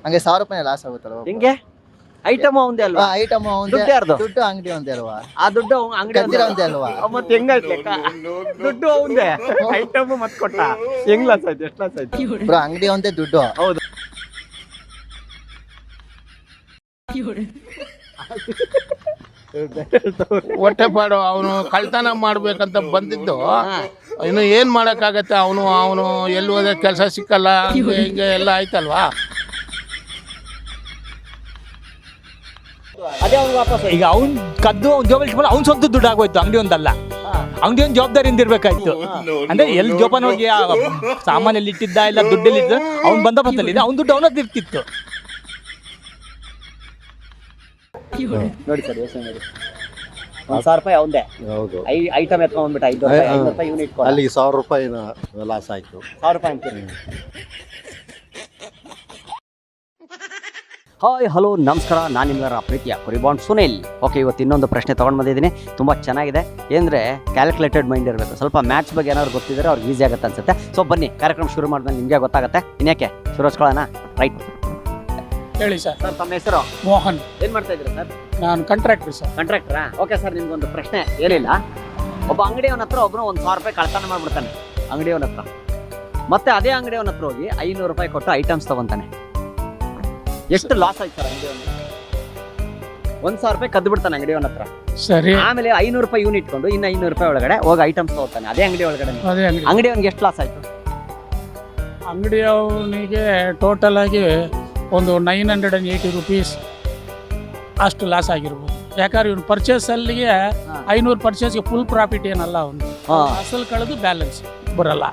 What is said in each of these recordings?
ಹಂಗೆ 1000 ರೂಪಾಯಿ ಲಾಸ್ ಆಗುತ್ತಲ್ವ? ಹೆಂಗೆ? ಐಟಮ್ ಅವಂದೇ ಅಲ್ವಾ? ಐಟಮ್ ದುಡ್ಡು ಯಾರ್ದು? ದುಡ್ಡು ಅಂಗಡಿ ಒಂದೇ ಅಲ್ವಾ? ಆ ದುಡ್ಡು ಅಂಗಡಿ ಕದ್ದಿರೋ ಒಂದೇ ಅಲ್ವಾ? ಮತ್ತೆ ಹೆಂಗಾಯ್ತು ಲೆಕ್ಕ? ದುಡ್ಡು ಅವಂದೇ, ಐಟಮ್ ಮತ್ ಕೊಟ್ಟ. ಹೆಂಗ್ ಲಾಸ್ ಆಯ್ತು? ಎಷ್ಟು ಲಾಸ್ ಆಯ್ತು ಬ್ರೋ? ಅಂಗಡಿ ಒಂದೇ, ದುಡ್ಡು. ಹೌದು. ಹೊಟ್ಟೆ ಪಾಡು. ಅವನು ಕಳ್ತನ ಮಾಡ್ಬೇಕಂತ ಬಂದಿದ್ದು, ಇನ್ನು ಏನ್ ಮಾಡಕ್ಕಾಗತ್ತೆ? ಅವನು ಎಲ್ಲಿ ಹೋದ್ರೆ ಕೆಲಸ ಸಿಕ್ಕಲ್ಲ, ಹಿಂಗೆ ಎಲ್ಲ ಆಯ್ತಲ್ವಾ? ಅದೇ ಅವ್ನು ವಾಪಸ್ ಈಗ ಅವ್ನ್ ಕದ್ದು ಅವ್ನ್ ಜೋಬಲ್ ಇಟ್ಕೊಂಡು ಅವ್ನ್ ಸ್ವಂತ ದುಡ್ಡು ಆಗೋಯ್ತು. ಅಂಗಡಿ ಒಂದಲ್ಲ, ಅಂಗಡಿ ಒಂದು ಜವಾಬ್ದಾರಿಯಿಂದ ಇರ್ಬೇಕಾಯ್ತು. ಅಂದ್ರೆ ಎಲ್ಲಿ ಜೋಪಾನ ಹೋಗಿ ಸಾಮಾನಲ್ಲಿ ಇಟ್ಟಿದ್ದ ಇಲ್ಲ ದುಡ್ಡಲ್ಲಿ ಇದ್ದ ಅವ್ನ್ ಬಂದೋಬಸ್ತಲ್ಲಿ ಇದೆ, ಅವ್ನ್ ದುಡ್ಡು ಅವನದ್ದು ಇರ್ತಿತ್ತು. ನೋಡಿ ಸರ್, ಯೋಚನೆ ಮಾಡಿ. 1000 ರೂಪಾಯಿ ಅವಂದೇ. ಹೌದು. ಐಟಮ್ ಎತ್ಕೊಂಡ್ಬಿಟ್ಟ 500 ರೂಪಾಯಿ ಯೂನಿಟ್ ಕೊಡ. ಅಲ್ಲಿಗೆ 1000 ರೂಪಾಯಿ ಲಾಸ್ ಆಯ್ತು. 1000 ರೂಪಾಯಿ ಅಂತೀರಿ. ಹಾಯ್ ಹಲೋ ನಮಸ್ಕಾರ, ನಾನು ನಿಮ್ಮೆಲ್ಲರ ಪ್ರೀತಿಯ ಕುರಿಬಾಂಡ್ ಸುನಿಲ್. ಓಕೆ, ಇವತ್ತು ಇನ್ನೊಂದು ಪ್ರಶ್ನೆ ತೊಗೊಂಡು ಬಂದಿದ್ದೀನಿ. ತುಂಬ ಚೆನ್ನಾಗಿದೆ. ಏನಂದರೆ ಕ್ಯಾಲ್ಕುಲೇಟೆಡ್ ಮೈಂಡ್ ಇರಬೇಕು. ಸ್ವಲ್ಪ ಮ್ಯಾಥ್ಸ್ ಬಗ್ಗೆ ಏನಾದ್ರು ಗೊತ್ತಿದ್ರೆ ಅವ್ರಿಗೆ ಈಸಿ ಆಗುತ್ತೆ ಅನ್ಸುತ್ತೆ. ಸೊ ಬನ್ನಿ, ಕಾರ್ಯಕ್ರಮ ಶುರು ಮಾಡಿದ್ಮೇಲೆ ನಿಮಗೆ ಗೊತ್ತಾಗುತ್ತೆ. ಇನ್ಯಾಕೆ ಶುರು ಹಚ್ಕೊಳ್ಳೋಣ. ರೈಟ್, ಹೇಳಿ ಸರ್. ಸರ್ ತಮ್ಮ ಹೆಸರು? ಮೋಹನ್. ಏನು ಮಾಡ್ತಾ ಇದ್ದೀರಾ ಸರ್? ನಾನು ಕಾಂಟ್ರಾಕ್ಟರ್ ಸರ್. ಕಾಂಟ್ರಾಕ್ಟರಾ? ಓಕೆ ಸರ್, ನಿಮ್ಗೊಂದು ಪ್ರಶ್ನೆ ಏನಿಲ್ಲ. ಒಬ್ಬ ಅಂಗಡಿಯವನ ಹತ್ರ ಒಬ್ಬನು 1000 ರೂಪಾಯಿ ಕಳ್ತನ ಮಾಡ್ಬಿಡ್ತಾನೆ ಅಂಗಡಿಯವನ ಹತ್ರ. ಮತ್ತೆ ಅದೇ ಅಂಗಡಿಯವನ ಹತ್ರ ಹೋಗಿ 500 ರೂಪಾಯಿ ಕೊಟ್ಟು ಐಟಮ್ಸ್ ತಗೊಂತಾನೆ. ಎಷ್ಟು ಲಾಸ್ ಆಯ್ತು ಸರ್ ಅಂಗಡಿಯವನಿಗೆ? 1000 ರೂಪಾಯಿ ಕದ್ದು ಬಿಡ್ತಾನೆ ಅಂಗಡಿಯವನ ಹತ್ರ. ಸರಿ. ಆಮೇಲೆ 500 ರೂಪಾಯಿ ಯೂನಿಟ್ ಇಟ್ಕೊಂಡು ಇನ್ನು 500 ರೂಪಾಯಿ ಒಳಗಡೆ ಹೋಗಿ ಐಟಮ್ಸ್ ತಗೋತಾನೆ ಅದೇ ಅಂಗಡಿ ಒಳಗಡೆ. ಅದೇ ಅಂಗಡಿ. ಅಂಗಡಿಯವನಿಗೆ ಎಷ್ಟು ಲಾಸ್ ಆಯ್ತು? ಅಂಗಡಿಯವನಿಗೆ ಟೋಟಲ್ ಆಗಿ ಒಂದು 980 ರುಪೀಸ್ ಅಷ್ಟು ಲಾಸ್ ಆಗಿರ್ಬೋದು. ಯಾಕಂದ್ರೆ ಇವ್ನು ಪರ್ಚೇಸ್ ಅಲ್ಲಿಗೆ 500 ಪರ್ಚೇಸ್ಗೆ ಫುಲ್ ಪ್ರಾಫಿಟ್ ಏನಲ್ಲ, ಅವನು ಅಸಲು ಕಳೆದು ಬ್ಯಾಲೆನ್ಸ್ ಬರಲ್ಲ.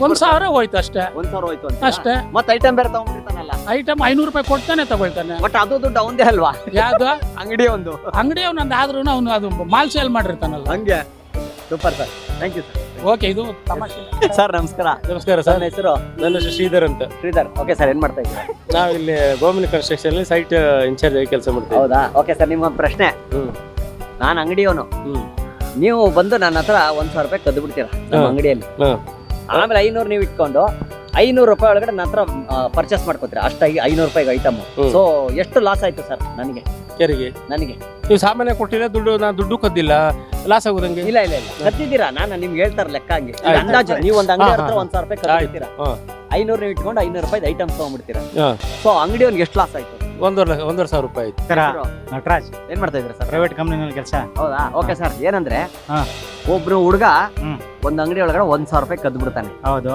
1000 ಹೋಯ್ತು ಅಷ್ಟೇ. 1000 ಹೋಯ್ತು ಅಷ್ಟೇ. ಮತ್ತೆ ಐಟಮ್ ಬೇರೆ ತಗೊಂಡಿರ್ತಾನಲ್ಲ, ಐಟಮ್ 500 ರೂಪಾಯಿ ಕೊಡ್ತಾನೆ ತಗೊಳ್ತಾನೆ. ಬಟ್ ಅದು ದುಡ್ಡು ಅವಂದೇ ಅಲ್ವಾ? ಯಾವ್ದು? ಅಂಗಡಿ ಒಂದು ಅಂಗಡಿಯವನಂದು ಆದ್ರೂ ಅವನು ಅದು ಮಾಲ್ ಸೇಲ್ ಮಾಡಿರ್ತಾನಲ್ಲ. ಹಂಗೆ. Super sir, thank you sir. Okay, ಇದು ತಮಾಷೆ. ಸರ್ ನಮಸ್ಕಾರ. ನಮಸ್ಕಾರ ಸರ್, ಸರ್. ಹೆಸರು? ನನ್ನ ಹೆಸರು ಶ್ರೀಧರ್ ಅಂತ. ಶ್ರೀಧರ್. ಓಕೆ ಸರ್, ಏನ್ ಮಾಡ್ತಾ ಇದ್ದೀರಾ? ನಾವು ಇಲ್ಲಿ ಗೋಮಿನಿ ಕನ್ಸ್ಟ್ರಕ್ಷನ್ ಅಲ್ಲಿ ಸೈಟ್ ಇನ್ಚಾರ್ಜ್ ಆಗಿ ಕೆಲಸ ಮಾಡ್ತೀವಿ. ಹೌದಾ? ಓಕೆ ಸರ್, ನಿಮ್ಗೊಂದು ಪ್ರಶ್ನೆ. ನಾನು ಅಂಗಡಿಯವನು, ನೀವು ಬಂದು ನನ್ನ ಹತ್ರ 1000 ರೂಪಾಯಿ ಕದ್ದು ಬಿಡ್ತೀರಾ ನಮ್ಮ ಅಂಗಡಿಯಲ್ಲಿ. ಆಮೇಲೆ 500 ನೀವು ಇಟ್ಕೊಂಡು 500 ರೂಪಾಯಿ ಒಳಗಡೆ ನನ್ನ ಹತ್ರ ಪರ್ಚೇಸ್ ಮಾಡ್ಕೋತೀರಾ ಅಷ್ಟಾಗಿ 500 ರೂಪಾಯಿಗೆ ಐಟಮ್. ಸೊ ಎಷ್ಟು ಲಾಸ್ ಆಯ್ತು ಸರ್ ನನಗೆ? ಯಾರಿಗೆ? ನನಗೆ. ನೀವು ಸಾಮಾನ್ಯ ಕೊಟ್ಟಿಲ್ಲ, ನಾನು ದುಡ್ಡು ಕದ್ದಿಲ್ಲ, ಲಾಸ್ ಆಗೋದಂಗೆ? ಇಲ್ಲ ಇಲ್ಲ ಇಲ್ಲ, ಕದ್ದಿದ್ದೀರಾ. ನಾನು ನಿಮ್ಗೆ ಹೇಳ್ತಾರೆ ಲೆಕ್ಕ ಹಂಗೆ ಅಂದಾಜು. ನೀವು ಒಂದು ಅಂಗಡಿ ಹತ್ರ 1000 ರೂಪಾಯಿ ಕದ್ದಿರ್ತೀರಾ, 500 ನೀವು ಇಟ್ಕೊಂಡು 500 ರೂಪಾಯಿ ಐಟಮ್ಸ್ ತಗೊಂಡ್ಬಿಡ್ತೀರಾ. ಸೊ ಅಂಗಡಿಯವನಿಗೆ ಎಷ್ಟು ಲಾಸ್ ಆಯ್ತು? 1,500 ರೂಪಾಯಿ ಆಯ್ತು. ನಟರಾಜ್. ಏನ್ ಮಾಡ್ತಾ ಇದ್ದೀರಾ ಸರ್? ಪ್ರೈವೇಟ್ ಕಂಪ್ನಿನಲ್ಲಿ ಕೆಲಸ. ಹೌದಾ? ಓಕೆ ಸರ್, ಏನಂದ್ರೆ ಒಬ್ರು ಹುಡುಗ ಒಂದ್ ಅಂಗಡಿ ಒಳಗಡೆ 1000 ರೂಪಾಯಿ ಕದ್ದು ಬಿಡ್ತಾನೆ. ಹೌದು.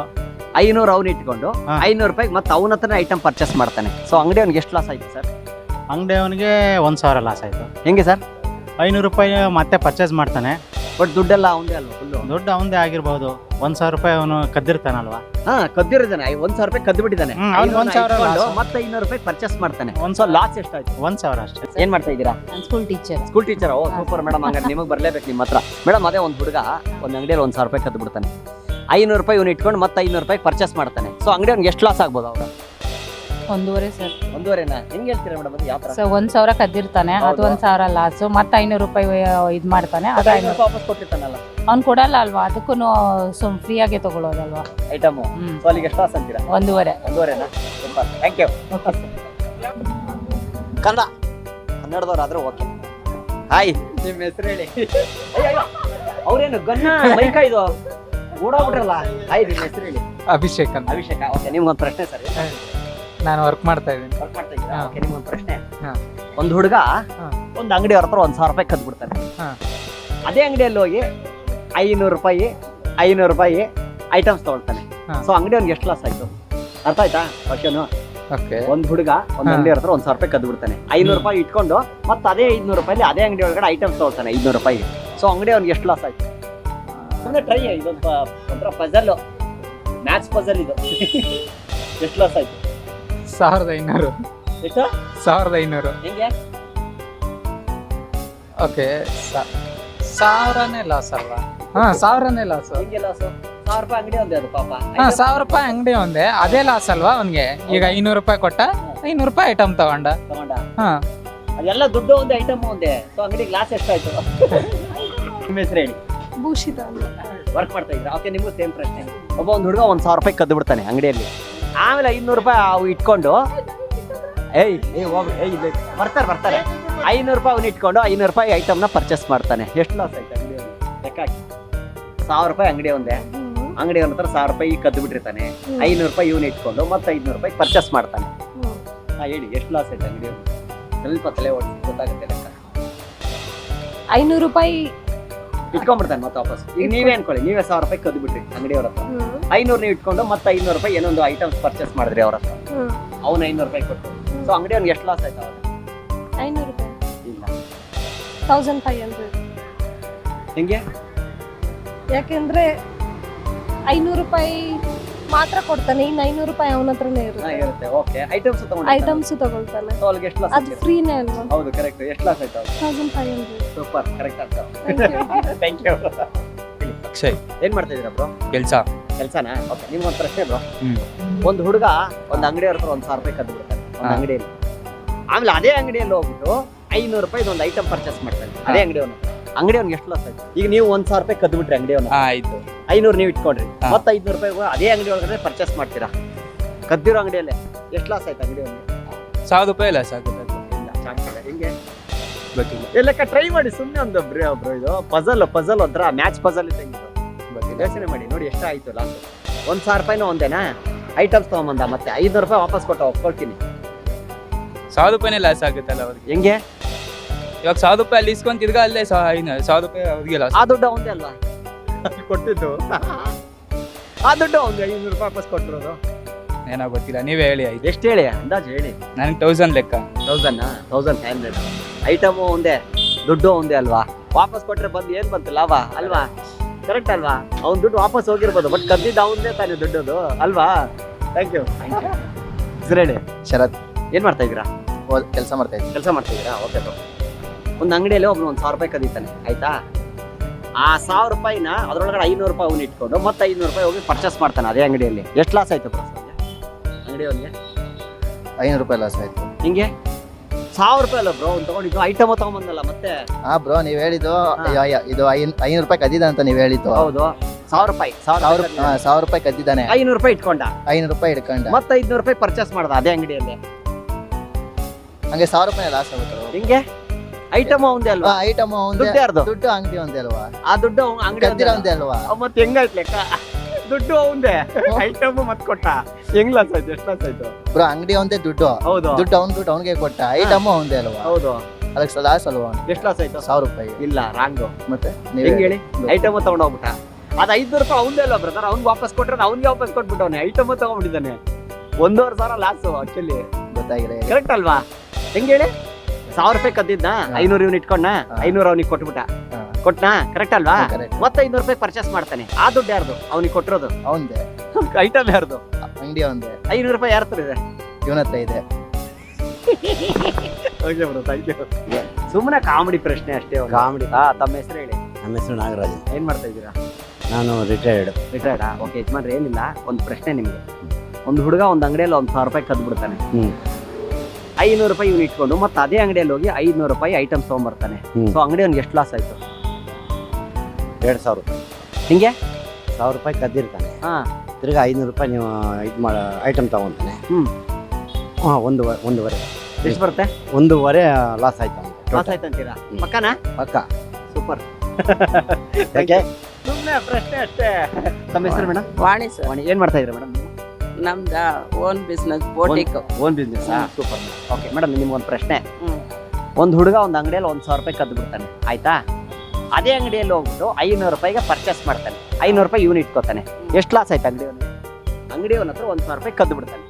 500 ಅವ್ನು ಇಟ್ಕೊಂಡು 500 ರೂಪಾಯಿ ಮತ್ತೆ ಅವನ ಹತ್ರ ಐಟಮ್ ಪರ್ಚೇಸ್ ಮಾಡ್ತಾನೆ. ಸೊ ಅಂಗಡಿಯವನಿಗೆ ಎಷ್ಟು ಲಾಸ್ ಆಯ್ತು ಸರ್? ಅಂಗಡಿಯವನಿಗೆ 1000 ಲಾಸ್ ಆಯ್ತು. ಹೆಂಗೆ ಸರ್? 500 ರೂಪಾಯಿ ಮತ್ತೆ ಪರ್ಚೇಸ್ ಮಾಡ್ತಾನೆ, ಬಟ್ ದುಡ್ಡೆಲ್ಲ ಅವಂದೇ ಅಲ್ವಾ? ಫುಲ್ಲು ದುಡ್ಡು ಅವಂದೇ ಆಗಿರ್ಬೋದು. 1000 ರೂಪಾಯಿ ಅವನು ಕದ್ದಿರ್ತಾನಲ್ವಾ? ಕದ್ದಿರೋದಾನೆ. 1000 ರೂಪಾಯಿ ಕದ್ದು ಬಿಟ್ಟಿದ್ದಾನೆ, ಅವ್ನಿಗೆ 1000 loss. ಮತ್ತೆ 500 ರೂಪಾಯಿ ಪರ್ಚೇಸ್ ಮಾಡ್ತಾನೆ. ಒಂದ್ಸಲ ಲಾಸ್ ಎಷ್ಟಾಯ್ತು? 1000 ಅಷ್ಟೇ. ಏನ್ ಮಾಡ್ತಾ ಇದ್ದೀರಾ? School teacher. School teacher. Oh super madam, ಹಂಗಾರೆ ನಿಮಗೆ ಬರ್ಲೇಬೇಕು ನಿಮ್ಮ ಹತ್ರ. ಮೇಡಮ್, ಅದೇ ಒಂದು ಹುಡುಗ ಒಂದು ಅಂಗಡಿಯಲ್ಲಿ 1000 ರೂಪಾಯಿ ಕದ್ದು ಬಿಡ್ತಾನೆ, 500 ರೂಪಾಯಿ ಇವ್ನು ಇಟ್ಕೊಂಡು ಮತ್ತೆ 500 ರೂಪಾಯಿ ಪರ್ಚೇಸ್ ಮಾಡ್ತಾನೆ. ಸೊ ಅಂಗಡಿಯವ್ನಿಗೆ ಎಷ್ಟು ಲಾಸ್ ಆಗ್ಬೋದು ಅವ್ರು? 1.5 ಸರ್. 1.5ನಾ? ಹೆಂಗ್ ಹೇಳ್ತೀರಾ ಮೇಡಮ್? ಅದು ಯಾವ ತರ? ಸರ್ 1000 ಕದ್ದಿರ್ತಾನೆ, ಅದು 1000 ಲಾಸ್. ಮತ್ತೆ 500 ರೂಪಾಯಿ ಇದ್ ಮಾಡ್ತಾನೆ, ಅದು 500 ವಾಪಸ್ ಕೊಟ್ಟಿರ್ತಾನಲ್ಲ, ಅವ್ನು ಕೊಡಲ್ಲ ಅಲ್ವಾ? ಅದಕ್ಕೂ ಸುಮ್ ಫ್ರೀ ಆಗಿ ತಗೊಳ್ಳೋದಲ್ವಾ ಐಟಮು. ಸೊ ಅಲ್ಲಿಗೆ ಎಷ್ಟು ಲಾಸ್ ಅಂತೀರಾ? 1.5. 1.5ನಾ? Super, thank you. ಕನ್ನಡ ಕನ್ನಡದವ್ರಾದ್ರೆ ಓಕೆ. ಹಾಯ್, ನಿಮ್ಮ ಹೆಸರು ಹೇಳಿ. ಅವ್ರೇನು ಗನ್ನ ಮೈಕ ಇದು ಓಡಾಡ್ಬಿಟ್ರಲ್ಲ. ಹಾಯ್, ನಿಮ್ಮ ಹೆಸರು ಹೇಳಿ. ಅಭಿಷೇಕ್ ಅಂತ. ಅಭಿಷೇಕ. ಓಕೆ, ನಿಮ್ಗೊಂದು ಪ್ರಶ್ನೆ ಸರ್. ನಾನು ವರ್ಕ್ ಮಾಡ್ತಾ ಇದ್ದೀನಿ. ವರ್ಕ್ ಮಾಡ್ತಾ ಇದ್ದೀರಾ? ಓಕೆ, ನಿಮ್ಗೊಂದು ಪ್ರಶ್ನೆ. ಒಂದು ಹುಡುಗ ಒಂದು ಅಂಗಡಿ ಅವ್ರ ಹತ್ರ 1000 ರೂಪಾಯಿ ಕದ್ದು ಬಿಡ್ತಾನೆ. ಅದೇ ಅಂಗಡಿಯಲ್ಲಿ ಹೋಗಿ 500 ರೂಪಾಯಿ ಐಟಮ್ಸ್ ತಗೊಳ್ತಾನೆ. ಸೊ ಅಂಗಡಿ ಅವ್ನಿಗೆ ಎಷ್ಟು ಲಾಸ್ ಆಯ್ತು? ಅರ್ಥ ಆಯ್ತಾ ಕ್ವಶನ್? ಒಂದ್ ಹುಡುಗ ಒಂದ್ ಅಂಗಡಿ ಅವ್ರ ಹತ್ರ 1000 ರೂಪಾಯಿ ಕದ್ದು ಬಿಡ್ತಾನೆ, 500 ರೂಪಾಯಿ ಇಟ್ಕೊಂಡು ಮತ್ತೆ ಅದೇ 500 ರೂಪಾಯಿ ಅದೇ ಅಂಗಡಿ ಒಳಗಡೆ ಐಟಮ್ಸ್ ತಗೊಳ್ತಾನೆ 500 ರೂಪಾಯಿಗೆ. ಸೊ ಅಂಗಡಿ ಅವ್ನಿಗೆ ಎಷ್ಟು ಲಾಸ್ ಆಯ್ತು? ಸುಮ್ಮನೆ ಟ್ರೈ. ಇದೊಂದು ಒಂಥರ ಪಜಲ್, ಮ್ಯಾಥ್ಸ್ ಪಜಲ್ ಇದು. ಎಷ್ಟು ಲಾಸ್ ಆಯ್ತು? 1500. ಎಷ್ಟು? 1500. ಹೆಂಗೆ? ಓಕೆ, 1000ನೇ ಲಾಸ್ ಅಲ್ವಾ? 1000ನೇ ಲಾಸ್. ಹೆಂಗೆ ಲಾಸ್? 1000 ರೂಪಾಯಿ ಅಂಗಡಿ ಒಂದೇ ಅದು ಪಾಪ. 1000 ರೂಪಾಯಿ ಅಂಗಡಿ ಒಂದೇ, ಅದೇ ಲಾಸ್ ಅಲ್ವಾ ಅವನ್ಗೆ? ಈಗ 500 ರೂಪಾಯಿ ಕೊಟ್ಟ, 500 ರೂಪಾಯಿ ಐಟಮ್ ತಗೊಂಡ. ಅದೆಲ್ಲ ದುಡ್ಡು ಒಂದೇ, ಐಟಮ್ ಒಂದೇ. ಸೊ ಅಂಗಡಿಗೆ ಲಾಸ್ ಎಷ್ಟಾಯ್ತು? ನಿಮ್ಮ ಹೆಸರು ಹೇಳಿ. ಭೂಷಿತ. ವರ್ಕ್ ಮಾಡ್ತಾ ಇದ್ದೀರಾ? ಓಕೆ, ನಿಮಗೂ ಸೇಮ್ ಪ್ರಶ್ನೆ. ಒಬ್ಬ ಒಂದು ಹುಡುಗ 1000 ರೂಪಾಯಿ ಕದ್ದು ಬಿಡ್ತಾನೆ ಅಂಗಡಿಯಲ್ಲಿ. ಆಮೇಲೆ 500 ರೂಪಾಯಿ ಅವು ಇಟ್ಕೊಂಡು ಏಯ್ ಹೋಗ್ರಿ ಇಲ್ಲಿ ಬರ್ತಾರೆ 500 ರೂಪಾಯಿ ಅವ್ನು ಇಟ್ಕೊಂಡು 500 ರೂಪಾಯಿ ಐಟಮ್ನ ಪರ್ಚೇಸ್ ಮಾಡ್ತಾನೆ. ಎಷ್ಟು ಲಾಸ್ ಆಯ್ತು ಅಂಗಡಿ ಲೆಕ್ಕ ಹಾಕಿ. 1000 ರೂಪಾಯಿ ಅಂಗಡಿ ಒಂದೇ, ಅಂಗಡಿ ಅವನ ಹತ್ರ 1000 ರೂಪಾಯಿ ಕದ್ದು ಬಿಟ್ಟಿರ್ತಾನೆ. 500 ರೂಪಾಯಿ ಇವನು ಇಟ್ಕೊಂಡು ಮತ್ತೆ 500 ರೂಪಾಯಿ ಪರ್ಚೇಸ್ ಮಾಡ್ತಾನೆ. ಹೇಳಿ ಎಷ್ಟು ಲಾಸ್ ಆಯ್ತು ಅಂಗಡಿ ಸ್ವಲ್ಪ ತಲೆ ಓಡಿಸಿ ಗೊತ್ತಾಗುತ್ತೆ ಲೆಕ್ಕ. 500 ರೂಪಾಯಿ ಇಟ್ಕೊಂಡ್ಬಿಡ್ತಾನೆ ಮತ್ತೆ ವಾಪಸ್. ಈಗ ನೀವೇ ಅನ್ಕೊಳ್ಳಿ, ನೀವೇ 1000 ರೂಪಾಯಿ ಕದ್ದು ಬಿಟ್ರಿ ಅಂಗಡಿಯವ್ರ ಹತ್ರ, 500 ನೀವು ಇಟ್ಕೊಂಡು ಮತ್ತೆ 500 ರೂಪಾಯಿ ಏನೊಂದು ಐಟಮ್ಸ್ ಪರ್ಚೇಸ್ ಮಾಡಿದ್ರಿ ಅವ್ರ ಹತ್ರ, ಅವ್ನು 500 ರೂಪಾಯಿ ಕೊಟ್ಟು. ಸೊ ಅಂಗಡಿ ಅವ್ನಿಗೆ ಎಷ್ಟು ಲಾಸ್ ಆಯ್ತು ಅವಾಗ? 500 ರೂಪಾಯಿ ಇಲ್ಲ 1500. ಹೆಂಗೆ? ಯಾಕೆಂದ್ರೆ 500 ರೂಪಾಯಿ ಮಾತ್ರ ಕೊಡ್ತಾನೆ, ಇನ್ನು 500 ರೂಪಾಯಿ ಅವನ ಹತ್ರನೇ ಇರುತ್ತೆ. ಇರುತ್ತೆ. ಓಕೆ, ಐಟಮ್ಸ್ ತಗೊಂಡು ಐಟಮ್ಸ್ ತಗೊಳ್ತಾನೆ, ಸೊ ಅಲ್ಲಿಗೆ ಎಷ್ಟು ಲಾಸ್ ಅದು ಫ್ರೀನೇ ಅಲ್ವಾ? ಹೌದು ಕರೆಕ್ಟ್. ಎಷ್ಟು ಲಾಸ್ ಆಯ್ತು? 1500. Super, correct answer. Thank you. Thank you. Akshay ಏನ್ ಮಾಡ್ತಾ ಇದೀರಾ ಬ್ರೋ? ಕೆಲಸ. ಓಕೆ, ನಿಮ್ಗೊಂದು ಪ್ರಶ್ನೆ ಬ್ರೋ. ಒಂದು ಹುಡುಗ ಒಂದು ಅಂಗಡಿಯವ್ರ ಹತ್ರ 1000 ರೂಪಾಯಿ ಕದ್ದು ಬಿಡ್ತಾನೆ ಒಂದು ಅಂಗಡಿಯಲ್ಲಿ. ಆಮೇಲೆ ಅದೇ ಅಂಗಡಿಯಲ್ಲಿ ಹೋಗ್ಬಿಟ್ಟು 500 ರೂಪಾಯಿ ಒಂದು ಐಟಮ್ ಪರ್ಚೇಸ್ ಮಾಡ್ತಾನೆ ಅದೇ ಅಂಗಡಿಯವನು. ಅಂಗಡಿಯವನ್ಗೆ ಎಷ್ಟು ಲಾಸ್ ಆಯ್ತು? ಈಗ ನೀವು 1000 ರೂಪಾಯಿ ಕದ್ದು ಬಿಟ್ರಿ ಅಂಗಡಿಯವನು, ಆಯ್ತು 500 ನೀವು ಇಟ್ಕೊಂಡ್ರಿ, ಮತ್ತೆ 500 ರೂಪಾಯಿ ಅದೇ ಅಂಗಡಿ ಒಳಗಡೆ ಪರ್ಚೇಸ್ ಮಾಡ್ತೀರಾ ಕದ್ದಿರೋ ಅಂಗಡಿಯಲ್ಲೇ. ಎಷ್ಟು ಲಾಸ್ ಆಯ್ತು ಅಂಗಡಿಯವನಿಗೆ? 1000 ರೂಪಾಯಿ ಲಾಸ್ ಆಗುತ್ತೆ. ಇಲ್ಲ, ಚಾನ್ಸ್ ಇಲ್ಲ. ಹಿಂಗೆ ಗೊತ್ತಿಲ್ಲ. ಎಲ್ಲಕ್ಕ ಟ್ರೈ ಮಾಡಿ ಸುಮ್ಮನೆ ಒಂದು ಬ್ರೋ ಇದು ಪಜಲ್ ಒಂಥರ ಮ್ಯಾಚ್ ಪಜಲ್ ಇದ್ದಂಗೆ. ಯೋಚನೆ ಮಾಡಿ ನೋಡಿ ಎಷ್ಟು ಆಯ್ತು ಲಾಸ್. 1000 ರೂಪಾಯಿನೂ ಒಂದೇನಾ ಐಟಮ್ಸ್ ತಗೊಂಬಂದ, ಮತ್ತೆ 500 ರೂಪಾಯಿ ವಾಪಸ್ ಕೊಟ್ಟು ಒಪ್ಕೊಳ್ತೀನಿ. 1000 ರೂಪಾಯಿನೇ ಲಾಸ್ ಆಗುತ್ತಲ್ಲ ಅವ್ರಿಗೆ. ಹೆಂಗೆ? ಇವಾಗ 1000 ರೂಪಾಯಿ ಅಲ್ಲಿ ಇಸ್ಕೊಂಡ್ ತಿರ್ಗಾ ಅಲ್ಲೇ 1000 ರೂಪಾಯಿ ಅವ್ರಿಗೆ ಲಾಸ್. ಆ ದುಡ್ಡು ಅವಂದೇ ಅಲ್ವಾ ಕೊಟ್ಟಿದ್ದು? ಆ ದುಡ್ಡು ಅವ್ನಿಗೆ 500 ರೂಪಾಯಿ ವಾಪಸ್ ಕೊಟ್ಟಿರೋದು. ಏನೋ ಗೊತ್ತಿಲ್ಲ, ನೀವೇ ಹೇಳಿ. ಆಯ್ತು ಎಷ್ಟು ಹೇಳಿ ಅಂದಾಜು ಹೇಳಿ. ನನಗೆ 1000 ಲೆಕ್ಕ. 1500 ಐಟಮು ಒಂದೇ, ದುಡ್ಡು ಒಂದೇ ಅಲ್ವಾ? ವಾಪಸ್ ಕೊಟ್ರೆ ಬಂದು ಏನ್ ಬಂತು ಲಾಭ ಅಲ್ವಾ? ಕರೆಕ್ಟ್ ಅಲ್ವಾ? ಅವ್ನ ದುಡ್ಡು ವಾಪಸ್ ಹೋಗಿರ್ಬೋದು, ಬಟ್ ಕದ್ದಿದ್ದ ಅವನದೇ ತಾನೇ ದುಡ್ಡದು ಅಲ್ವಾ? Thank you. ಹೆಸರು ಹೇಳಿ. ಶರತ್. ಏನ್ ಮಾಡ್ತಾ ಇದ್ದೀರಾ? ಕೆಲಸ ಮಾಡ್ತಾ ಇದ್ದೀನಿ. ಕೆಲಸ ಮಾಡ್ತಾ ಇದ್ದೀರಾ? Okay bro. ಒಂದು ಅಂಗಡಿಯಲ್ಲಿ ಒಬ್ಬನು 1000 ರೂಪಾಯಿ ಕದೀತಾನೆ, ಆಯ್ತಾ? ಆ 1000 ರೂಪಾಯಿನ ಅದ್ರೊಳಗಡೆ 500 ರೂಪಾಯಿ ಅವ್ನು ಇಟ್ಕೊಂಡು ಮತ್ತೆ 500 ರೂಪಾಯಿ ಹೋಗಿ ಪರ್ಚೇಸ್ ಮಾಡ್ತಾನೆ ಅದೇ ಅಂಗಡಿಯಲ್ಲಿ. ಎಷ್ಟು ಲಾಸ್ ಆಯ್ತು ಬ್ರೋ ಅಂಗಡಿಯವನಿಗೆ? 500 ರೂಪಾಯಿ ಲಾಸ್ ಆಯ್ತು. ಹಿಂಗೆ 1000 ರೂಪಾಯಿ ಅಲ್ಲ ಬ್ರೋ ಅವ್ನು ತಗೊಂಡಿದ್ದು, ಐಟಮ್ ತಗೊಂಬಂದಲ್ಲ ಮತ್ತೆ. ಹಾ ಬ್ರೋ, ನೀವ್ ಹೇಳಿದ್ದು ಇದು 500 ರೂಪಾಯಿ ಕದ್ದಿದ ಅಂತ ನೀವ್ ಹೇಳಿದ್ದು. ಹೌದು, 1000 ರೂಪಾಯಿ 1000 ರೂಪಾಯಿ ಕದ್ದಿದ್ದಾನೆ. 500 ರೂಪಾಯಿ ಇಟ್ಕೊಂಡ, 500 ರೂಪಾಯಿ ಇಟ್ಕೊಂಡ, ಮತ್ತೆ 500 ರೂಪಾಯಿ ಪರ್ಚೇಸ್ ಮಾಡ್ದ ಅದೇ ಅಂಗಡಿಯಲ್ಲಿ. ಹಂಗೆ 1000 ರೂಪಾಯಿ ಲಾಸ್ ಆಗುತ್ತೆ. ಹಿಂಗೆ ಐಟಮ್ ಅವಂದೇ ಅಲ್ವಾ? ಐಟಮ್ ದುಡ್ಡು ಯಾರ್ದು? ದುಡ್ಡು ಅಂಗಡಿ ಒಂದೇ ಅಲ್ವಾ? ಆ ದುಡ್ಡು ಅಂಗಡಿ ಕದ್ದಿರೋ ಒಂದೇ ಅಲ್ವಾ? ಮತ್ತೆ ಹೆಂಗಾಯ್ತು ಲೆಕ್ಕ? ದುಡ್ಡು ಅವಂದೇ, ಐಟಮ್ ಮತ್ ಕೊಟ್ಟ, ಹೆಂಗ್ ಲಾಸ್ ಆಯ್ತು? ಎಷ್ಟು ಲಾಸ್ ಆಯ್ತು ಬ್ರೋ? ಅಂಗಡಿ ಒಂದೇ ದುಡ್ಡು, ಹೌದು ದುಡ್ಡು ಅವ್ನಿಗೆ ಕೊಟ್ಟ, ಐಟಮ್ ಒಂದೇ ಅಲ್ವಾ? ಹೌದು. ಅದಕ್ಕೆ ಲಾಸ್ ಅಲ್ವಾ? ಎಷ್ಟು ಲಾಸ್ ಆಯ್ತು? 1000 ರೂಪಾಯಿ. ಇಲ್ಲ, ರಾಂಗು. ಮತ್ತೆ ಹೆಂಗ್ ಹೇಳಿ? ಐಟಮ್ ತಗೊಂಡೋಗ್ಬಿಟ್ಟ, ಅದು 500 ರೂಪಾಯಿ ಅವಂದೇ ಅಲ್ವಾ ಬ್ರದರ್? ಅವ್ನು ವಾಪಸ್ ಕೊಟ್ರೆ ಅವ್ನಿಗೆ ವಾಪಸ್ ಕೊಟ್ಬಿಟ್ಟವನೆ, ಐಟಮ್ ತಗೊಂಡ್ಬಿಟ್ಟಿದ್ದಾನೆ. 1500 loss actually. ಗೊತ್ತಾಗಿಲ್ಲ. ಕರೆಕ್ಟ್ ಅಲ್ವಾ? ಹೆಂಗ್ ಹೇಳಿ? 1000 ರೂಪಾಯಿ ಕದ್ದಿದ್ದ, 500 ಇವ್ನು ಇಟ್ಕೊಂಡ, 500 ಅವ್ನಿಗೆ ಕೊಟ್ಬಿಟ್ಟ, ಕೊಟ್ನಾ? ಕರೆಕ್ಟ್ ಅಲ್ವಾ? ಮತ್ತೆ 500 ರೂಪಾಯಿ ಪರ್ಚೇಸ್ ಮಾಡ್ತಾನೆ. ಆ ದುಡ್ಡು ಯಾರ್ದು? ಅವ್ನಿಗೆ ಕೊಟ್ಟಿರೋದು ಅವಂದೇ. ಐಟಮ್ ಯಾರ್ದು? ಅಂಗಡಿ ಒಂದೇ. 500 ರೂಪಾಯಿ ಯಾರ ಹತ್ರ ಇದೆ? ಇವನ ಹತ್ರ ಇದೆ. Okay bro, thank you. ಸುಮ್ಮನೆ ಕಾಮಿಡಿ ಪ್ರಶ್ನೆ ಅಷ್ಟೇ. ಕಾಮಿಡಿ. ತಮ್ಮ ಹೆಸರು ಹೇಳಿ. ನಮ್ಮ ಹೆಸರು ನಾಗರಾಜ್. ಏನ್ ಮಾಡ್ತಾ ಇದ್ದೀರಾ? ನಾನು ರಿಟೈರ್ಡ್. ರಿಟೈರ್ಡಾ? ಓಕೆ ಯಜಮಾನ್ರೆ, ಏನಿಲ್ಲ, ಒಂದು ಪ್ರಶ್ನೆ ನಿಮಗೆ. ಒಂದು ಹುಡುಗ ಒಂದು ಅಂಗಡಿಯಲ್ಲಿ 1000 ರೂಪಾಯಿ ಕದ್ದು ಬಿಡ್ತಾನೆ. 500 ರೂಪಾಯಿ ಇವ್ನು ಇಟ್ಕೊಂಡು ಮತ್ತೆ ಅದೇ ಅಂಗಡಿಯಲ್ಲಿ ಹೋಗಿ 500 ರೂಪಾಯಿ ಐಟಮ್ಸ್ ತಗೊಂಡ್ಬರ್ತಾನೆ. ಸೊ ಅಂಗಡಿ ಅವ್ನಿಗೆ ಎಷ್ಟು ಲಾಸ್ ಆಯ್ತು? 2000 ರೂಪಾಯಿ. ಹಿಂಗೆ 1000 ರೂಪಾಯಿ ಕದ್ದಿರ್ತಾನೆ, ಹಾ, ತಿರ್ಗಾ 500 ರೂಪಾಯಿ ನೀವು ಇದು ಮಾಡ ಐಟಮ್ ತಗೊಂತಾನೆ. ಹಾಂ, ಒಂದೂವರೆ. ಎಷ್ಟು ಬರುತ್ತೆ? 1.5 ಲಾಸ್ ಆಯ್ತು. ಲಾಸ್ ಆಯ್ತು ಅಂತೀರಾ? ಪಕ್ಕನಾ? ಪಕ್ಕ. ಸೂಪರ್. ಯಾಕೆ? ಸುಮ್ಮನೆ ಪ್ರಶ್ನೆ ಅಷ್ಟೇ. ತಮ್ಮ ಹೆಸರು ಮೇಡಮ್? ವಾಣಿ ಸರ್. ವಾಣಿ, ಏನ್ ಮಾಡ್ತಾ ಇದ್ದೀರಾ ಮೇಡಮ್? ನಮ್ದ own business, boutique. Own business. Super. Okay madam, ನಿಮ್ಗೊಂದು ಪ್ರಶ್ನೆ. ಒಂದು ಹುಡುಗ ಒಂದು ಅಂಗಡಿಯಲ್ಲಿ 1000 ರೂಪಾಯಿ ಕದ್ದು ಬಿಡ್ತಾನೆ, ಆಯ್ತಾ? ಅದೇ ಅಂಗಡಿಯಲ್ಲಿ ಹೋಗ್ಬಿಟ್ಟು 500 ರೂಪಾಯಿಗೆ ಪರ್ಚೇಸ್ ಮಾಡ್ತಾನೆ. 500 ರೂಪಾಯಿ ಇವನು ಇಟ್ಕೋತಾನೆ. ಎಷ್ಟು ಲಾಸ್ ಆಯ್ತು ಅಂಗಡಿಯವನ ಹತ್ರ? 1000 ರೂಪಾಯಿ ಕದ್ದು ಬಿಡ್ತಾನೆ,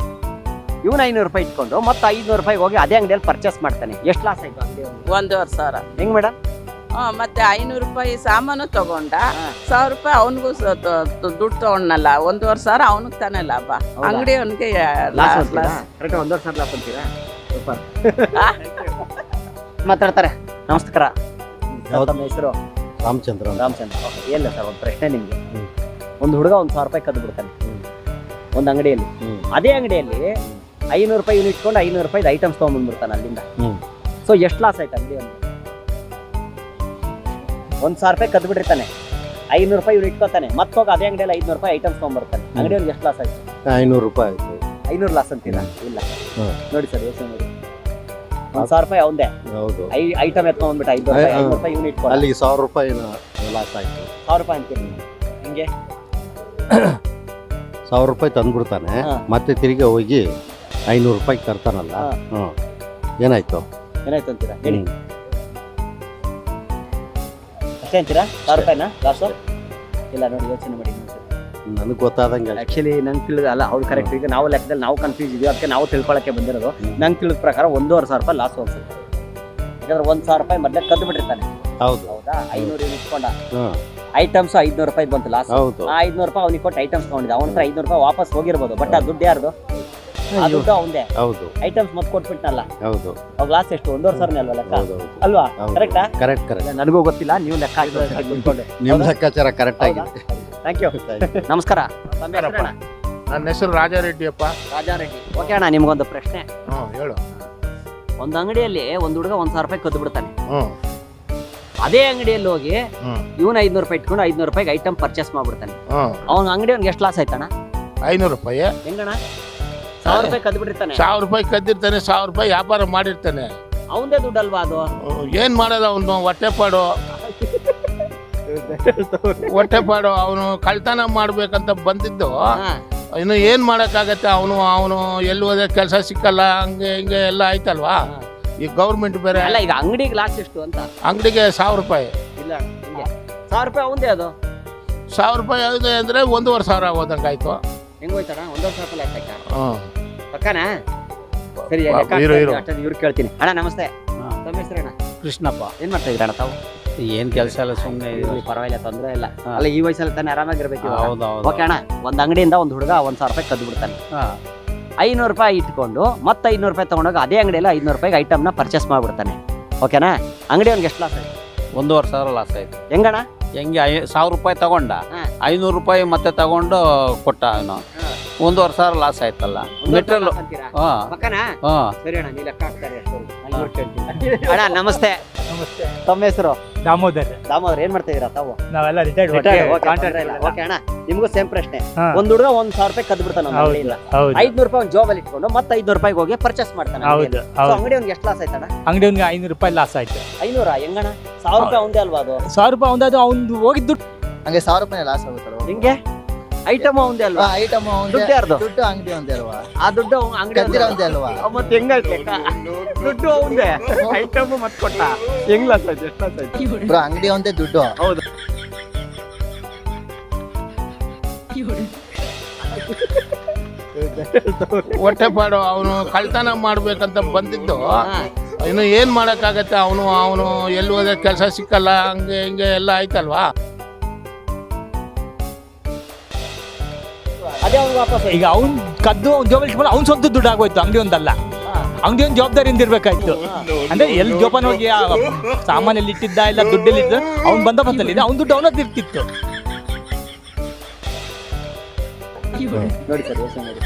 ಇವನು 500 ರೂಪಾಯಿ ಇಟ್ಕೊಂಡು ಮತ್ತೆ 500 ರೂಪಾಯಿಗೆ ಹೋಗಿ ಅದೇ ಅಂಗಡಿಯಲ್ಲಿ ಪರ್ಚೇಸ್ ಮಾಡ್ತಾನೆ. ಎಷ್ಟು ಲಾಸ್ ಆಯ್ತು ಅಂಗಡಿಯವನಿಗೆ? 1500. ಹೆಂಗ್ ಮೇಡಮ್? ಮತ್ತೆ 500 ರೂಪಾಯಿ ಸಾಮಾನು ತಗೊಂಡ, 1000 ರೂಪಾಯಿ ಅವನಿಗೂ ದುಡ್ಡು ತಗೊಂಡಲ್ಲ, 1500 ಅವನಿಗೆ ತಾನೇ ಲಾಭ. ಅಂಗಡಿ ಅವನಿಗೆ ಲಾಸ್. ಲಾಸ್. ಕರೆಕ್ಟ್ 1,000 ಲಾಸ್ ಅಂತೀರಾ? ಸೂಪರ್. ಮಾತಾಡ್ತಾರೆ. ನಮಸ್ಕಾರ. ತಮ್ಮ ಹೆಸರು? ರಾಮಚಂದ್ರ. ರಾಮಚಂದ್ರ. ಏನಿಲ್ಲ ಸರ್, ಒಂದು ಪ್ರಶ್ನೆ ನಿಮ್ಗೆ. ಒಂದು ಹುಡುಗ 1000 ರೂಪಾಯಿ ಕದ್ದು ಬಿಡ್ತಾನೆ ಒಂದು ಅಂಗಡಿಯಲ್ಲಿ. ಅದೇ ಅಂಗಡಿಯಲ್ಲಿ 500 ರೂಪಾಯಿ ಇವನು ಇಟ್ಕೊಂಡು 500 ರೂಪಾಯಿ ಐಟಮ್ಸ್ ತಗೊಂಡ್ಬಂದ್ಬಿಡ್ತಾನೆ ಅಲ್ಲಿಂದ. ಸೊ ಎಷ್ಟು ಲಾಸ್ ಆಯ್ತು ಅಂಗಡಿಯಲ್ಲಿ? 1000 ರೂಪಾಯಿ ಕದ್ದು ಬಿಟ್ಟಿರ್ತಾನೆ, 500 ರೂಪಾಯಿ ಇವ್ನು ಇಟ್ಕೋತಾನೆ, ಮತ್ತೆ ಹೋಗಿ ಅದೇ ಅಂಗಡಿಯಲ್ಲಿ 500 ರೂಪಾಯಿ ಐಟಮ್ಸ್ ತಗೊಂಡ್ಬರ್ತಾನೆ. ಅಂಗಡಿಯಲ್ಲಿ ಎಷ್ಟು ಲಾಸ್ ಆಯ್ತು? 500 ರೂಪಾಯಿ ಆಯ್ತು. 500 ಲಾಸ್ ಅಂತೀರಾ? ಇಲ್ಲ ನೋಡಿ ಸರ್, ಯೋಚನೆ ಮಾಡಿ. 1,000 ರೂಪಾಯಿ ಅವಂದೇ. ಹೌದು ಐಟಮ್ ಎತ್ಕೊಂಡ್ಬಿಟ್ಟು 5 ರೂಪಾಯಿ 5 ರೂಪಾಯಿ ಇವ್ನು ಇಟ್ಕೊಂಡು ಅಲ್ಲಿಗೆ 1,000 ರೂಪಾಯಿ ಲಾಸ್ ಆಯ್ತು. 1,000 ರೂಪಾಯಿ ಅಂತೀರಿ ಹಿಂಗೆ 1,000 ರೂಪಾಯಿ ತಂದ್ಬಿಡ್ತಾನೆ, ಹಾ. ಮತ್ತೆ ತಿರ್ಗಿ ಹೋಗಿ 500 ರೂಪಾಯಿ ತರ್ತಾನಲ್ಲ. ಹಾ. ಹ್ಮ್ ಏನಾಯ್ತು? ಏನಾಯ್ತು ಅಂತೀರಾ ಹೇಳಿ? ಅಷ್ಟೇ ಅಂತೀರಾ? 1,000 ರೂಪಾಯಿನ ಲಾಸು? ಇಲ್ಲ ನೋಡಿ, ಯೋಚನೆ ಮಾಡಿ. ನನಗೆ ಗೊತ್ತಾದಂಗೆ ಆಕ್ಚುಲಿ ನಂಗೆ ತಿಳಿದ ಅಲ್ಲ, ಅವ್ರು ಕರೆಕ್ಟ್. ಈಗ ನಾವು ಲೆಕ್ಕದಲ್ಲಿ ನಾವು ಕನ್ಫ್ಯೂಸ್ ಇದೀವಿ, ಅದಕ್ಕೆ ನಾವು ತಿಳ್ಕೊಳಕ್ಕೆ ಬಂದಿರೋದು. ನಂಗೆ ತಿಳಿದ ಪ್ರಕಾರ 1,500 ರೂಪಾಯಿ ಲಾಸ್ ಅನ್ಸುತ್ತೆ. ಯಾಕಂದ್ರೆ 1,000 ರೂಪಾಯಿ ಮೊದಲೇ ಕದ್ದು ಬಿಟ್ಟಿರ್ತಾನೆ. ಹೌದು. ಹೌದಾ? 500 ಇಟ್ಕೊಂಡ ಹ್ಮ್ ಐಟಮ್ಸ್ 500 ರೂಪಾಯಿ ಬಂತು ಲಾಸ್. ಹೌದು. ಆ 500 ರೂಪಾಯಿ ಅವ್ನಿಗೆ ಕೊಟ್ಟು ಐಟಮ್ಸ್ ತಗೊಂಡಿದ್ದ. ಅವನ ಹತ್ರ 500 ರೂಪಾಯಿ ವಾಪಸ್ ಹೋಗಿರ್ಬೋದು, ಬಟ್ ಆ ದುಡ್ಡು ಯಾರ್ದು? ಆ ದುಡ್ಡು ಅವಂದೇ. ಹೌದು ಐಟಮ್ಸ್ ಮತ್ತೆ ಕೊಟ್ಬಿಟ್ನಲ್ಲ, ಹೌದು ಅವಾಗ ಲಾಸ್ ಎಷ್ಟು? 1,500 ಅಲ್ವಾ ಲೆಕ್ಕ? ಹೌದು ಹೌದು ಅಲ್ವಾ? ಹೌದು. ಕರೆಕ್ಟಾ? Correct correct. ನನಗೂ ಗೊತ್ತಿಲ್ಲ, ನೀವು ಲೆಕ್ಕ ಹಾಕಿ. ನಿಮ್ಮ ಲೆಕ್ಕಾಚಾರ ಕರೆಕ್ಟ್ ಆಗಿದೆ. Thank you. ನಮಸ್ಕಾರ. ತಮ್ಮ ಹೆಸರು ಅಣ್ಣ? ನನ್ನ ಹೆಸರು ರಾಜಾರೆಡ್ಡಿಯಪ್ಪ. ರಾಜಾರೆಡ್ಡಿ. ಓಕೆ ಅಣ್ಣ, ನಿಮ್ಗೊಂದು ಪ್ರಶ್ನೆ. ಹೇಳು. ಒಂದು ಅಂಗಡಿಯಲ್ಲಿ ಒಂದು ಹುಡುಗ 1,000 ರೂಪಾಯಿ ಕದ್ದು ಬಿಡ್ತಾನೆ. ಹ್ಮ್ ಅದೇ ಅಂಗಡಿಯಲ್ಲಿ ಹೋಗಿ ಹ್ಮ್ ಇವನು 500 ರೂಪಾಯಿ ಇಟ್ಕೊಂಡು 500 ರೂಪಾಯಿಗೆ ಐಟಮ್ ಪರ್ಚೇಸ್ ಮಾಡ್ಬಿಡ್ತಾನೆ. ಹ್ಮ್ ಅವ್ನ ಅಂಗಡಿ ಅವ್ನಿಗೆ ಎಷ್ಟು ಲಾಸ್ ಆಯ್ತಣ್ಣ? 500 ರೂಪಾಯಿ. ಹೆಂಗಣ್ಣ? 1,000 ರೂಪಾಯಿ ಕದ್ದು ಬಿಟ್ಟಿರ್ತಾನೆ. 1,000 ರೂಪಾಯಿ ಕದ್ದಿರ್ತಾನೆ, 1,000 ರೂಪಾಯಿ ವ್ಯಾಪಾರ ಮಾಡಿರ್ತಾನೆ. ಅವಂದೇ ದುಡ್ಡಲ್ವಾ ಅದು? ಏನ್ ಮಾಡೋದು ಅವನು? ಹೊಟ್ಟೆಪಾಡು ಅವನು ಕಳ್ತನ ಮಾಡ್ಬೇಕಂತ ಬಂದಿದ್ದು. ಹಾ. ಇನ್ನು ಏನ್ ಮಾಡಕ್ಕಾಗತ್ತೆ? ಅವನು ಎಲ್ಲಿ ಹೋದ್ರೆ ಕೆಲಸ ಸಿಕ್ಕಲ್ಲ, ಹಂಗೆ ಹಿಂಗೆ ಎಲ್ಲ ಆಯ್ತಲ್ವಾ. ಈ ಗೌರ್ಮೆಂಟ್ ಬೇರೆ. ಅಲ್ಲ, ಈಗ ಅಂಗಡಿಗೆ ಲಾಸ್ ಎಷ್ಟು ಅಂತ? ಅಂಗಡಿಗೆ 1,000 ರೂಪಾಯಿ. ಇಲ್ಲ ಹಿಂಗೆ 1,000 ರೂಪಾಯಿ ಅವಂದೇ ಅದು. 1,000 ರೂಪಾಯಿ ಆಗಿದೆ ಅಂದ್ರೆ 1,500 ಹೋದಂಗಾಯ್ತು. ಹೆಂಗ್ ಹೋಯ್ತಣ್ಣ? 1,500 ರೂಪಾಯಿ ಲಾಸ್ ಆಯ್ತಾ? ಹ್ಮ್ ಪಕ್ಕನಾ? ಸರಿ, ಇವ್ರು ಕೇಳ್ತೀನಿ. ಅಣ್ಣ ನಮಸ್ತೆ. ತಮ್ಮ ಹೆಸರು ಅಣ್ಣ? ಕೃಷ್ಣಪ್ಪ. ಏನ್ ಮಾಡ್ತಾ ಇದ್ದೀರ ಅಣ್ಣ ತಾವು? ಏನ್ ಕೆಲಸ ಎಲ್ಲ ಸುಮ್ಮನೆ ಇಲ್ಲಿ ಪರವಾಗಿಲ್ಲ, ತೊಂದರೆ ಇಲ್ಲ. ಅಲ್ಲ, ಈ ವಯಸ್ಸಲ್ಲಿ ತಾನೇ ಆರಾಮಾಗಿರ್ಬೇಕು. ಹೌದು ಓಕೆ ಅಣ್ಣ, ಒಂದ್ ಅಂಗಡಿಯಿಂದ ಒಂದು ಹುಡುಗ 1,000 ರೂಪಾಯಿ ಕದ್ದು ಬಿಡ್ತಾನೆ. 500 ರೂಪಾಯಿ ಇಟ್ಕೊಂಡು ಮತ್ತೆ 500 ರೂಪಾಯಿ ತಗೊಂಡೋಗಿ ಅದೇ ಅಂಗಡಿಯಲ್ಲಿ 500 ರೂಪಾಯಿಗೆ ಐಟಮ್ನ ಪರ್ಚೇಸ್ ಮಾಡ್ಬಿಡ್ತಾನೆ. ಓಕೆನಾ? ಅಂಗಡಿ ಅವ್ನಿಗೆ ಎಷ್ಟು ಲಾಸ್ ಆಯ್ತು? 1,500 ಲಾಸ್ ಆಯ್ತು. ಹೆಂಗಣ್ಣ? ಹೆಂಗೆ 1,000 ರೂಪಾಯಿ ತಗೊಂಡ, ಹಾ. 500 ರೂಪಾಯಿ ಮತ್ತೆ ತಗೊಂಡು ಕೊಟ್ಟ. ಅವನು 1,500 ಲಾಸ್ ಆಯ್ತಲ್ಲ. ಮೆಟೀರಿಯಲ್. ಹಾ ಪಕ್ಕನಾ? ಹಾ ಸರಿ ಅಣ್ಣ, ನೀ ಲೆಕ್ಕ ಹಾಕ್ತಾರೆ ಅಣ್ಣ. ನಮಸ್ತೆ. ನಮಸ್ತೆ. ತಮ್ಮ ಹೆಸರು? ದಾಮೋದರ್. ದಾಮೋದರ್. ಏನ್ ಮಾಡ್ತಾ ಇದೀರಾ ತಾವು? ನಾವೆಲ್ಲ ರಿಟೈರ್ಡ್. ಓಕೆ ಅಣ್ಣ, ನಿಮ್ಗೂ ಸೇಮ್ ಪ್ರಶ್ನೆ. ಒಂದ್ ಹುಡುಗ 1,000 ರೂಪಾಯಿ ಕದ್ದು ಬಿಡ್ತಾನೆ ಅಂಗಡಿಯಿಂದ. 500 ರೂಪಾಯಿ ಒಂದು ಜಾಬಲ್ಲಿ ಇಟ್ಕೊಂಡು ಮತ್ತೆ 500 ರೂಪಾಯಿಗೆ ಹೋಗಿ ಪರ್ಚೇಸ್ ಮಾಡ್ತಾನೆ. ಅಂಗಡಿ ಅವ್ನಿಗೆ ಎಷ್ಟು ಲಾಸ್ ಆಯ್ತಣ್ಣ? ಅಂಗಡಿ ಅವ್ನಿಗೆ 500 ರೂಪಾಯಿ ಲಾಸ್ ಆಯ್ತು. 500? ಹೆಂಗಣ್ಣ? 1,000 ರೂಪಾಯಿ ಅವಂದೇ ಅಲ್ವಾ ಅದು? 1,000 ರೂಪಾಯಿ ಒಂದಾದ್ರು ಅವ್ನು ಹೋಗಿದ್ದು ಹಂಗೆ 1,000 ರೂಪಾಯಿ ಲಾಸ್ ಆಗುತ್ತಲ್ಲ. ಹಿಂಗೆ ಐಟಮ್ ಅವಂದೇ ಅಲ್ವಾ? ಐಟಮ್ ದುಡ್ಡು ಯಾರ್ದು? ದುಡ್ಡು ಅಂಗಡಿ ಒಂದೇ ಅಲ್ವಾ? ಆ ದುಡ್ಡು ಅಂಗಡಿ ಕದ್ದಿರ ಒಂದೇ ಅಲ್ವಾ? ಮತ್ತೆ ಹೆಂಗಾಯ್ತು ಲೆಕ್ಕ? ದುಡ್ಡು ಅವಂದೇ, ಐಟಮ್ ಮತ್ತೆ ಕೊಟ್ಟ. ಹೆಂಗ್ ಲಾಸ್ ಆಯ್ತು? ಎಷ್ಟು ಲಾಸ್ ಆಯ್ತು? ಬ್ರೋ, ಅಂಗಡಿ ಒಂದೇ ದುಡ್ಡು. ಹೌದು. ಹೊಟ್ಟೆಪಾಡು ಅವನು ಕಳ್ತನ ಮಾಡ್ಬೇಕಂತ ಬಂದಿದ್ದು. ಇನ್ನು ಏನ್ ಮಾಡಕ್ಕಾಗತ್ತೆ? ಅವನು ಎಲ್ಲಿ ಹೋದ್ರೆ ಕೆಲಸ ಸಿಕ್ಕಲ್ಲ, ಹಂಗೆ ಹಿಂಗೆ ಎಲ್ಲ ಆಯ್ತಲ್ವಾ. ಅದೇ ಅವ್ನು ವಾಪಸ್ ಈಗ ಅವ್ನ್ ಕದ್ದು ಜೋಬಲ್ ಇಟ್ಕೊಂಡು ಅವ್ನ್ ಸ್ವಂತ ದುಡ್ಡು ಆಗೋಯ್ತು. ಅಂಗಡಿ ಒಂದಲ್ಲ, ಅಂಗಡಿ ಒಂದು ಜವಾಬ್ದಾರಿಯಿಂದ ಇರ್ಬೇಕಾಯ್ತು. ಅಂದ್ರೆ ಎಲ್ಲಿ ಜೋಪಾನ ಹೋಗಿ ಸಾಮಾನಲ್ಲಿ ಇಟ್ಟಿದ್ದ ಇಲ್ಲ ದುಡ್ಡಲ್ಲಿ ಇದ್ದ ಅವ್ನ್ ಬಂದೋಬಸ್ತಲ್ಲಿದೆ, ಅವ್ನ್ ದುಡ್ಡು ಅವನದ್ದು ಇರ್ತಿತ್ತು. ನೋಡಿ ಸರ್, ಯೋಚನೆ ಮಾಡಿ.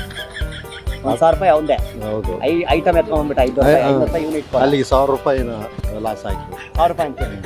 1,000 ರೂಪಾಯಿ ಅವಂದೇ. ಹೌದು. ಐಟಮ್ ಎತ್ಕೊಂಡ್ಬಿಟ್ಟು 500 ರೂಪಾಯಿ 500 ರೂಪಾಯಿ ಇವ್ನು ಇಟ್ಕೊಂಡು ಅಲ್ಲಿಗೆ 1,000 ರೂಪಾಯಿ ಲಾಸ್ ಆಯ್ತು. 1,000 ರೂಪಾಯಿ ಅಂತೀನಿ.